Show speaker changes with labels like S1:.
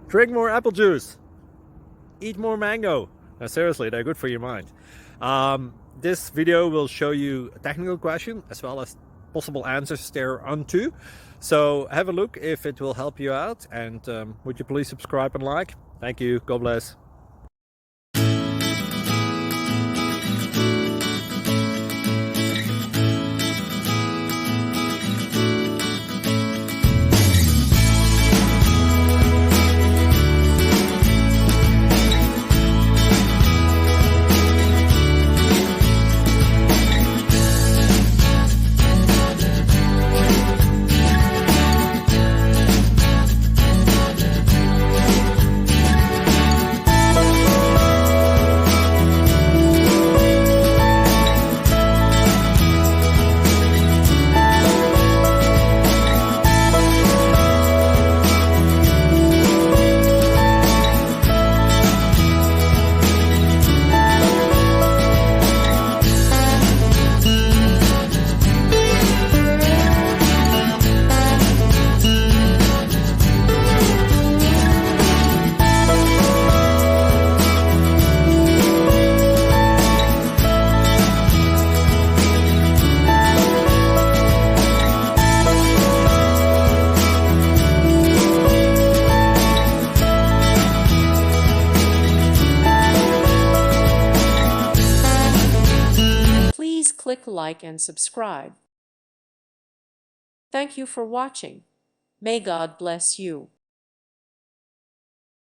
S1: Drink more apple juice. Eat more mango. Now, seriously, they're good for your mind. This video will show you a technical question as well as possible answers thereunto. So have a look if it will help you out, and would you please subscribe and like? Thank you. God bless.
S2: Please click like and subscribe. Thank you for watching. May God bless you.